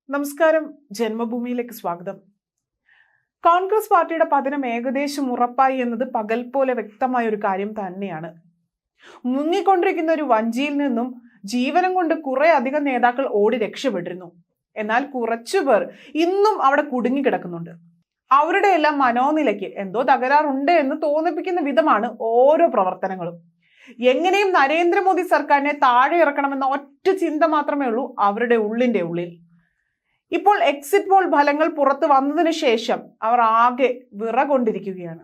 നമസ്കാരം. ജന്മഭൂമിയിലേക്ക് സ്വാഗതം. കോൺഗ്രസ് പാർട്ടിയുടെ പതനം ഏകദേശം ഉറപ്പായി എന്നത് പകൽ പോലെ വ്യക്തമായ ഒരു കാര്യം തന്നെയാണ്. മുങ്ങിക്കൊണ്ടിരിക്കുന്ന ഒരു വഞ്ചിയിൽ നിന്നും ജീവനം കൊണ്ട് കുറെ അധികം നേതാക്കൾ ഓടി രക്ഷപ്പെട്ടിരുന്നു. എന്നാൽ കുറച്ചുപേർ ഇന്നും അവിടെ കുടുങ്ങിക്കിടക്കുന്നുണ്ട്. അവരുടെ എല്ലാം മനോനിലയ്ക്ക് എന്തോ തകരാറുണ്ട് എന്ന് തോന്നിപ്പിക്കുന്ന വിധമാണ് ഓരോ പ്രവർത്തനങ്ങളും. എങ്ങനെയും നരേന്ദ്രമോദി സർക്കാരിനെ താഴെ ഇറക്കണമെന്ന ഒറ്റ ചിന്ത മാത്രമേ ഉള്ളൂ അവരുടെ ഉള്ളിന്റെ ഉള്ളിൽ. ഇപ്പോൾ എക്സിറ്റ് പോൾ ഫലങ്ങൾ പുറത്തു വന്നതിന് ശേഷം അവർ ആകെ വിറകൊണ്ടിരിക്കുകയാണ്.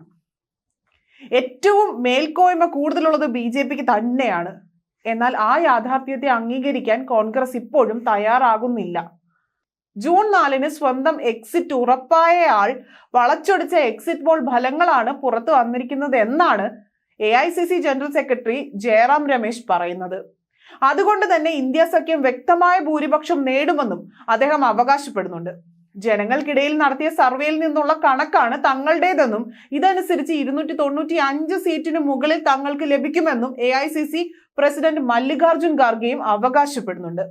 ഏറ്റവും മേൽക്കോയ്മ കൂടുതലുള്ളത് BJPക്ക് തന്നെയാണ്. എന്നാൽ ആ യാഥാർത്ഥ്യത്തെ അംഗീകരിക്കാൻ കോൺഗ്രസ് ഇപ്പോഴും തയ്യാറാകുന്നില്ല. ജൂൺ 4 സ്വന്തം എക്സിറ്റ് ഉറപ്പായ ആൾ വളച്ചൊടിച്ച എക്സിറ്റ് പോൾ ഫലങ്ങളാണ് പുറത്തു വന്നിരിക്കുന്നത് എന്നാണ് AICC general secretary Jairam Ramesh പറയുന്നത്. അതുകൊണ്ട് തന്നെ ഇന്ത്യ സഖ്യം വ്യക്തമായ ഭൂരിപക്ഷം നേടുമെന്നും അദ്ദേഹം അവകാശപ്പെടുന്നുണ്ട്. ജനങ്ങൾക്കിടയിൽ നടത്തിയ സർവേയിൽ നിന്നുള്ള കണക്കാണ് തങ്ങളുടേതെന്നും ഇതനുസരിച്ച് 295 സീറ്റിന് മുകളിൽ തങ്ങൾക്ക് ലഭിക്കുമെന്നും AICC പ്രസിഡന്റ് മല്ലികാർജുൻ ഖാർഗെയും അവകാശപ്പെടുന്നുണ്ട്.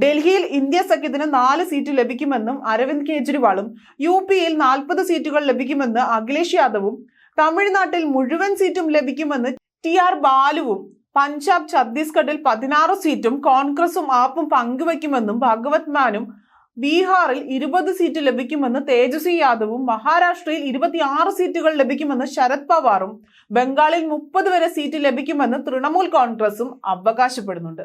ഡൽഹിയിൽ ഇന്ത്യ സഖ്യത്തിന് 4 സീറ്റ് ലഭിക്കുമെന്നും അരവിന്ദ് കെജ്രിവാളും, UPയിൽ 40 സീറ്റുകൾ ലഭിക്കുമെന്ന് അഖിലേഷ് യാദവും, തമിഴ്നാട്ടിൽ മുഴുവൻ സീറ്റും ലഭിക്കുമെന്ന് TR ബാലുവും, പഞ്ചാബ് ഛത്തീസ്ഗഡിൽ 16 സീറ്റും കോൺഗ്രസും ആപ്പും പങ്കുവയ്ക്കുമെന്നും ഭഗവത് മാനും, ബീഹാറിൽ 20 സീറ്റ് ലഭിക്കുമെന്ന് തേജസ്വി യാദവും, മഹാരാഷ്ട്രയിൽ 26 സീറ്റുകൾ ലഭിക്കുമെന്ന് ശരത് പവാറും, ബംഗാളിൽ 30 വരെ സീറ്റ് ലഭിക്കുമെന്ന് തൃണമൂൽ കോൺഗ്രസും അവകാശപ്പെടുന്നുണ്ട്.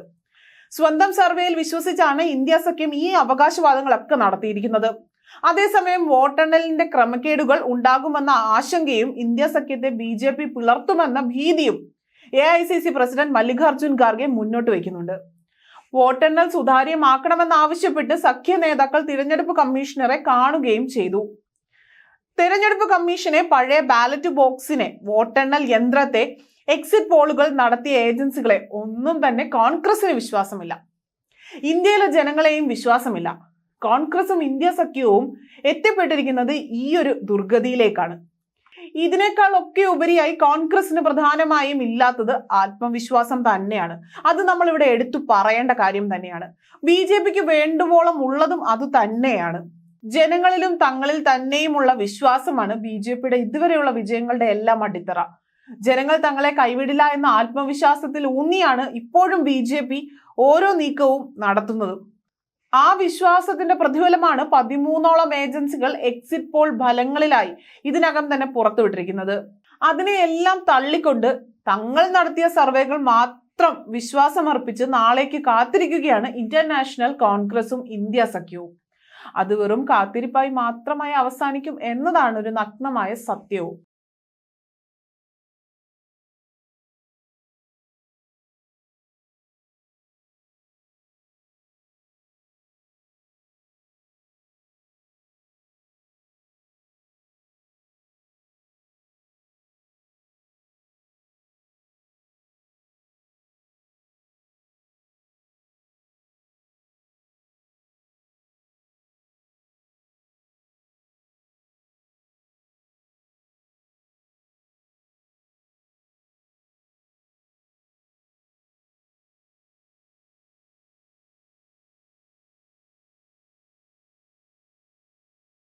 സ്വന്തം സർവേയിൽ വിശ്വസിച്ചാണ് ഇന്ത്യ സഖ്യം ഈ അവകാശവാദങ്ങളൊക്കെ നടത്തിയിരിക്കുന്നത്. അതേസമയം വോട്ടെണ്ണലിന്റെ ക്രമക്കേടുകൾ ഉണ്ടാകുമെന്ന ആശങ്കയും ഇന്ത്യ സഖ്യത്തെ BJP പിളർത്തുമെന്ന ഭീതിയും AICC president Mallikarjun Kharge മുന്നോട്ട് വയ്ക്കുന്നുണ്ട്. വോട്ടെണ്ണൽ സുതാര്യമാക്കണമെന്നാവശ്യപ്പെട്ട് സഖ്യ നേതാക്കൾ തിരഞ്ഞെടുപ്പ് കമ്മീഷണറെ കാണുകയും ചെയ്തു. തിരഞ്ഞെടുപ്പ് കമ്മീഷനെ, പഴയ ബാലറ്റ് ബോക്സിനെ, വോട്ടെണ്ണൽ യന്ത്രത്തെ, എക്സിറ്റ് പോളുകൾ നടത്തിയ ഏജൻസികളെ ഒന്നും തന്നെ കോൺഗ്രസിന് വിശ്വാസമില്ല. ഇന്ത്യയിലെ ജനങ്ങളെയും വിശ്വാസമില്ല. കോൺഗ്രസും ഇന്ത്യ സഖ്യവും എത്തിപ്പെട്ടിരിക്കുന്നത് ഈ ഒരു ദുർഗതിയിലേക്കാണ്. ഇതിനേക്കാൾ ഒക്കെ ഉപരിയായി കോൺഗ്രസിന് പ്രധാനമായും ഇല്ലാത്തത് ആത്മവിശ്വാസം തന്നെയാണ്. അത് നമ്മൾ ഇവിടെ എടുത്തു പറയേണ്ട കാര്യം തന്നെയാണ്. BJPക്ക് വേണ്ടുവോളം ഉള്ളതും അത് തന്നെയാണ്. ജനങ്ങളിലും തങ്ങളിൽ തന്നെയുമുള്ള വിശ്വാസമാണ് BJPയുടെ ഇതുവരെയുള്ള വിജയങ്ങളുടെ എല്ലാം അടിത്തറ. ജനങ്ങൾ തങ്ങളെ കൈവിടില്ല എന്ന ആത്മവിശ്വാസത്തിൽ ഊന്നിയാണ് ഇപ്പോഴും BJP ഓരോ നീക്കവും നടത്തുന്നതും. ആ വിശ്വാസത്തിന്റെ പ്രതിഫലമാണ് 13ഓളം ഏജൻസികൾ എക്സിറ്റ് പോൾ ഫലങ്ങളിലായി ഇതിനകം തന്നെ പുറത്തുവിട്ടിരിക്കുന്നത്. അതിനെയെല്ലാം തള്ളിക്കൊണ്ട് തങ്ങൾ നടത്തിയ സർവേകൾ മാത്രം വിശ്വാസമർപ്പിച്ച് നാളേക്ക് കാത്തിരിക്കുകയാണ് ഇന്റർനാഷണൽ കോൺഗ്രസും ഇന്ത്യ സഖ്യവും. അത് വെറും കാത്തിരിപ്പായി മാത്രമായി അവസാനിക്കും എന്നതാണ് ഒരു നഗ്നമായ സത്യവും.